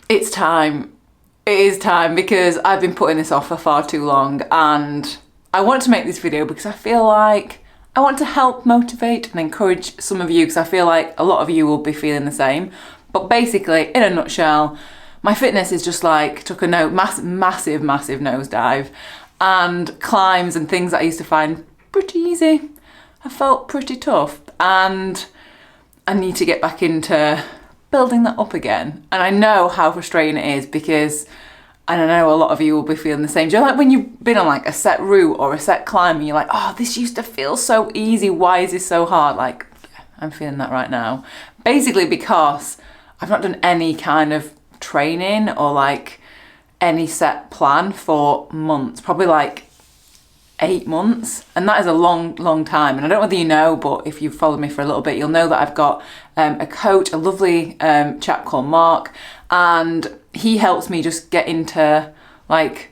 It's time. It is time because I've been putting this off for far too long, and I want to make this video because I feel like I want to help motivate and encourage some of you, because I feel like a lot of you will be feeling the same. But basically, in a nutshell, my fitness is just like took a massive nosedive, and climbs and things that I used to find pretty easy have felt pretty tough, and I need to get back into building that up again. And I know how frustrating it is, because and I know a lot of you will be feeling the same. Do you know, like when you've been on like a set route or a set climb and you're like, oh, this used to feel so easy, why is this so hard? Like, yeah, I'm feeling that right now. Basically because I've not done any kind of training or like any set plan for months, probably like 8 months, and that is a long time. And I don't know whether you know, but if you've followed me for a little bit, you'll know that I've got a coach, a lovely chap called Mark, and he helps me just get into, like,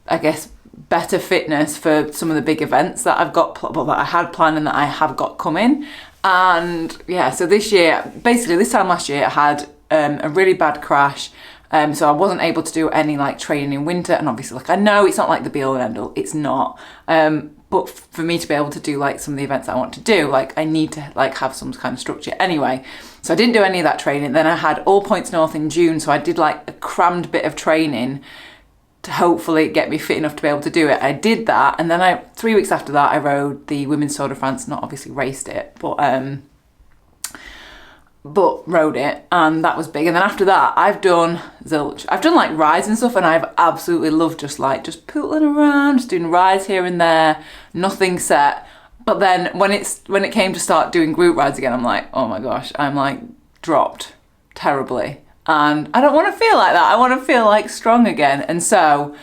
I guess, better fitness for some of the big events that I've got, that I had planned and that I have got coming. And yeah, so this year, basically this time last year, I had a really bad crash. So I wasn't able to do any like training in winter, and obviously, like, I know it's not like the be all and end all, it's not. But for me to be able to do like some of the events I want to do, like I need to like have some kind of structure anyway. So I didn't do any of that training. Then I had All Points North in June, so I did like a crammed bit of training to hopefully get me fit enough to be able to do it. I did that, and then 3 weeks after that I rode the Women's Tour de France, not obviously raced it, but rode it, and that was big. And then after that I've done zilch. I've done like rides and stuff, and I've absolutely loved just pootling around, just doing rides here and there, nothing set. But then when it came to start doing group rides again, I'm like, oh my gosh, I'm like dropped terribly, and I don't want to feel like that. I want to feel like strong again. And so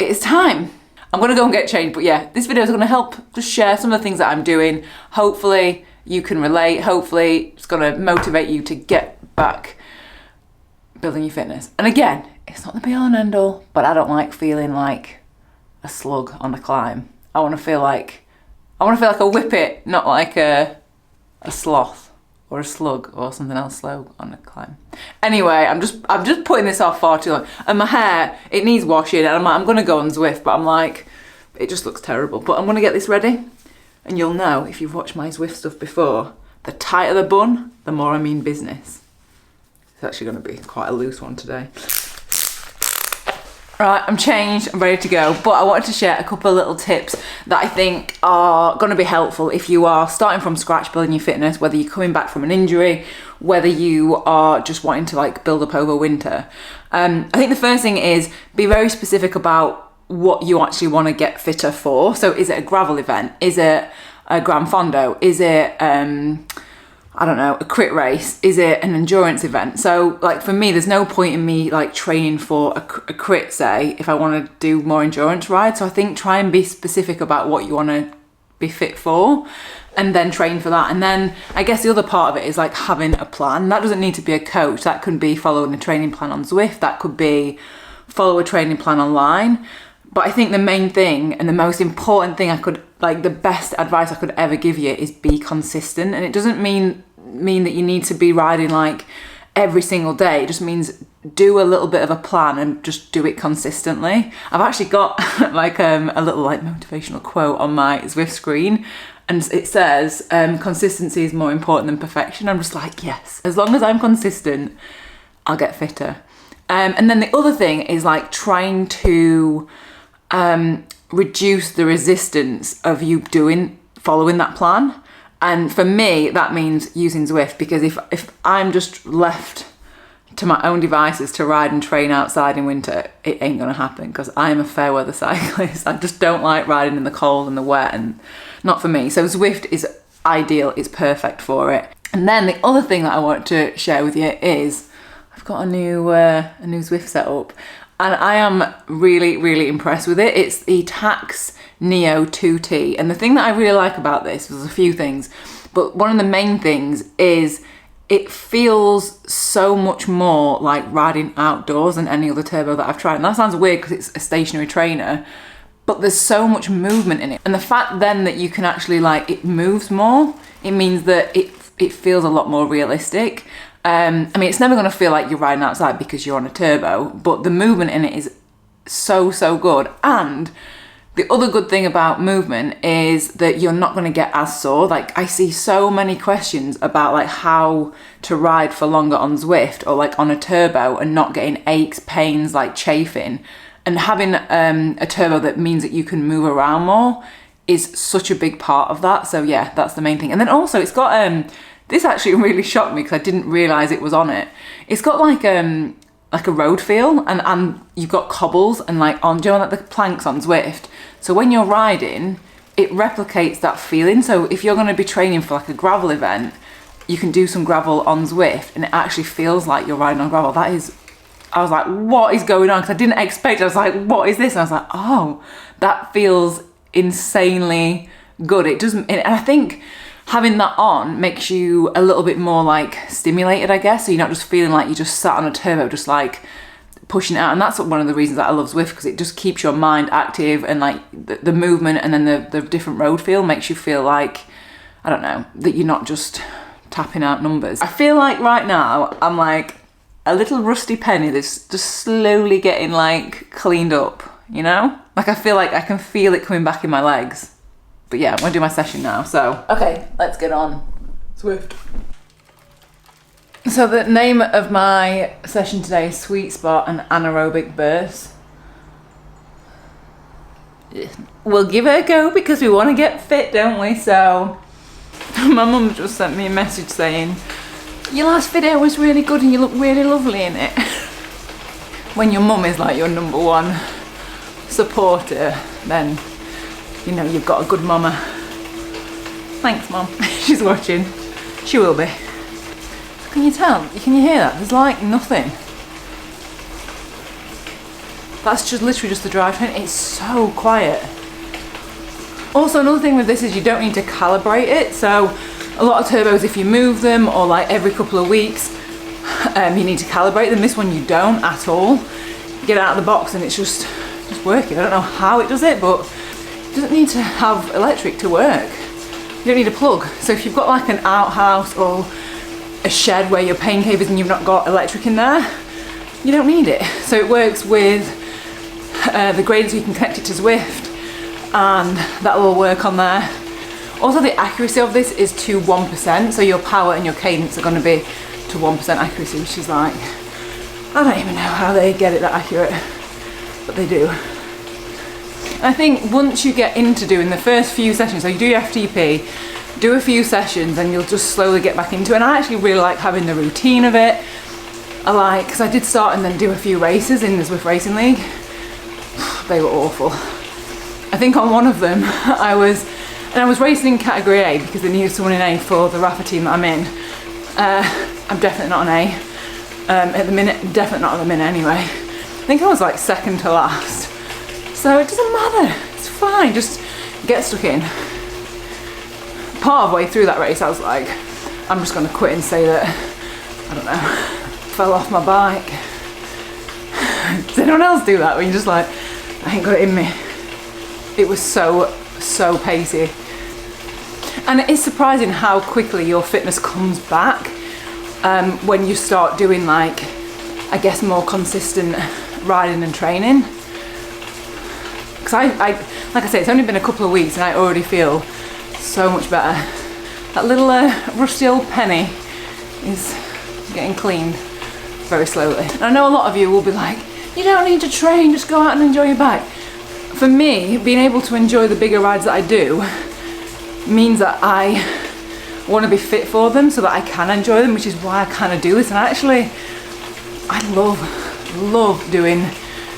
it's time. I'm gonna go and get changed. But yeah, this video is gonna help just share some of the things that I'm doing. Hopefully you can relate. Hopefully it's going to motivate you to get back building your fitness. And again, it's not the be all and end all, but I don't like feeling like a slug on a climb. I want to feel like a whippet, not like a sloth or a slug or something else slow on a climb. Anyway, I'm just putting this off far too long. And my hair, it needs washing, and I'm going to go on Zwift, but I'm like, it just looks terrible. But I'm going to get this ready. And you'll know, if you've watched my Zwift stuff before, the tighter the bun, the more I mean business. It's actually going to be quite a loose one today. Right, I'm changed, I'm ready to go. But I wanted to share a couple of little tips that I think are going to be helpful if you are starting from scratch building your fitness, whether you're coming back from an injury, whether you are just wanting to like build up over winter. I think the first thing is be very specific about what you actually want to get fitter for. So is it a gravel event? Is it a Gran Fondo? Is it I don't know, a crit race? Is it an endurance event? So like for me, there's no point in me like training for a crit, say, if I want to do more endurance rides. So I think try and be specific about what you want to be fit for, and then train for that. And then I guess the other part of it is like having a plan. That doesn't need to be a coach. That could be following a training plan on Zwift. That could be follow a training plan online. But I think the main thing and the most important thing the best advice I could ever give you is be consistent. And it doesn't mean that you need to be riding like every single day. It just means do a little bit of a plan and just do it consistently. I've actually got like a little like motivational quote on my Zwift screen, and it says, consistency is more important than perfection. I'm just like, yes, as long as I'm consistent, I'll get fitter. And then the other thing is like trying to reduce the resistance of you following that plan. And for me, that means using Zwift, because if I'm just left to my own devices to ride and train outside in winter, it ain't gonna happen, because I'm a fair weather cyclist. I just don't like riding in the cold and the wet, and not for me. So Zwift is ideal, it's perfect for it. And then the other thing that I want to share with you is I've got a new Zwift set up, and I am really, really impressed with it. It's the Tacx Neo 2T. And the thing that I really like about this, there's a few things, but one of the main things is it feels so much more like riding outdoors than any other turbo that I've tried. And that sounds weird because it's a stationary trainer, but there's so much movement in it. And the fact then that you can actually it moves more, it means that it feels a lot more realistic. I mean, it's never going to feel like you're riding outside because you're on a turbo, but the movement in it is so, so good. And the other good thing about movement is that you're not going to get as sore. Like, I see so many questions about like how to ride for longer on Zwift or like on a turbo and not getting aches, pains, like chafing. And having a turbo that means that you can move around more is such a big part of that. So yeah, that's the main thing. And then also it's got, this actually really shocked me because I didn't realise it was on it. It's got like a road feel, and you've got cobbles and like on, do you know, like the planks on Zwift. So when you're riding, it replicates that feeling. So if you're going to be training for like a gravel event, you can do some gravel on Zwift and it actually feels like you're riding on gravel. That is, I was like, what is going on? Because I didn't expect it. I was like, what is this? And I was like, oh, that feels insanely good. It doesn't, and I think having that on makes you a little bit more like stimulated, I guess. So you're not just feeling like you just sat on a turbo, just like pushing it out. And that's one of the reasons that I love Zwift, because it just keeps your mind active, and like the movement and then the different road feel makes you feel like, I don't know, that you're not just tapping out numbers. I feel like right now I'm like a little rusty penny that's just slowly getting like cleaned up, you know? Like I feel like I can feel it coming back in my legs. But yeah, I'm gonna do my session now, so. Okay, let's get on. Zwift. So the name of my session today is Sweet Spot and Anaerobic Burst. We'll give it a go because we want to get fit, don't we? So my mum just sent me a message saying, your last video was really good and you look really lovely in it. When your mum is like your number one supporter, then you know you've got a good mama. Thanks, Mum. She's watching. She will be. Can you tell? Can you hear that? There's like nothing. That's just literally just the drivetrain. It's so quiet. Also, another thing with this is you don't need to calibrate it. So a lot of turbos, if you move them or like every couple of weeks, you need to calibrate them. This one you don't at all. You get out of the box and it's just working. I don't know how it does it, but it doesn't need to have electric to work. You don't need a plug. So if you've got like an outhouse or a shed where your pain cave is and you've not got electric in there, you don't need it. So it works with the gradient, so you can connect it to Zwift and that'll all work on there. Also, the accuracy of this is to 1%, so your power and your cadence are going to be to 1% accuracy, which is like, I don't even know how they get it that accurate, but they do. And I think once you get into doing the first few sessions, so you do your FTP, do a few sessions and you'll just slowly get back into it. And I actually really like having the routine of it. I like, because I did start and then do a few races in the Zwift Racing League. They were awful. I think on one of them I was racing in category A because they needed someone in A for the Rafa team that I'm in. I'm definitely not an A at the minute, definitely not at the minute anyway. I think I was like second to last. So it doesn't matter, it's fine, just get stuck in. Part of the way through that race I was like, I'm just gonna quit and say that, I don't know, fell off my bike. Does anyone else do that when you're just like, I ain't got it in me? It was so pacey. And it is surprising how quickly your fitness comes back when you start doing like, I guess, more consistent riding and training. Because I like I say, it's only been a couple of weeks and I already feel so much better. That little rusty old penny is getting cleaned very slowly. And I know a lot of you will be like, you don't need to train, just go out and enjoy your bike. For me, being able to enjoy the bigger rides that I do means that I want to be fit for them so that I can enjoy them, which is why I kind of do this. And actually, I love doing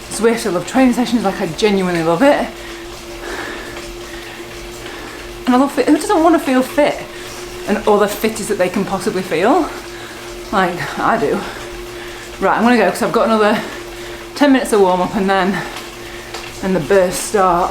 Zwift. I love training sessions, like I genuinely love it. And I love fit. Who doesn't want to feel fit and all the fittest that they can possibly feel? Like I do. Right, I'm gonna go because I've got another 10 minutes of warm up and then the burst start.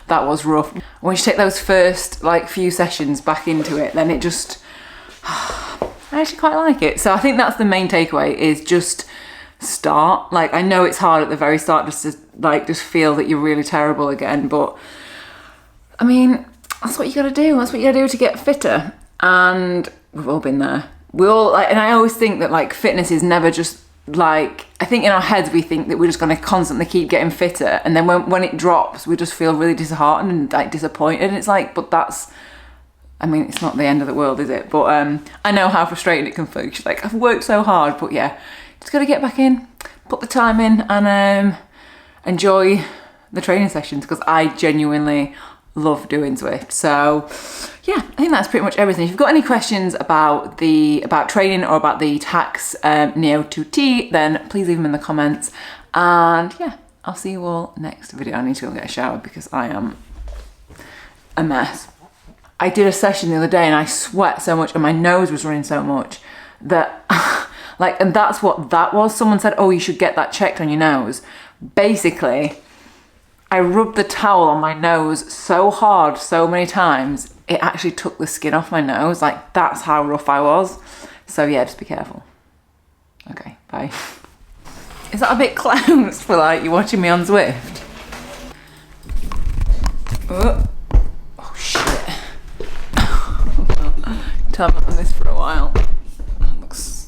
That was rough. once you take those first like few sessions back into it, then it just, I actually quite like it. So I think that's the main takeaway, is just start. Like, I know it's hard at the very start just to like just feel that you're really terrible again, but I mean, that's what you gotta do. That's what you gotta do to get fitter. And we've all been there. We all like, and I always think that like fitness is never just like, I think in our heads we think that we're just gonna constantly keep getting fitter, and then when it drops, we just feel really disheartened and like disappointed. And it's like, but that's, I mean, it's not the end of the world, is it? But I know how frustrating it can feel. She's like, I've worked so hard, but yeah, just gotta get back in, put the time in, and enjoy the training sessions, because I genuinely love doing Zwift. So yeah, I think that's pretty much everything. If you've got any questions about training or about the Tacx Neo 2T, then please leave them in the comments. And yeah, I'll see you all next video. I need to go get a shower because I am a mess. I did a session the other day and I sweat so much and my nose was running so much that like, and that's what that was. Someone said, oh, you should get that checked on your nose. Basically, I rubbed the towel on my nose so hard so many times, it actually took the skin off my nose. Like, that's how rough I was. So yeah, just be careful. Okay, bye. Is that a bit close for like you watching me on Zwift? Oh shit. Tell me on this for a while.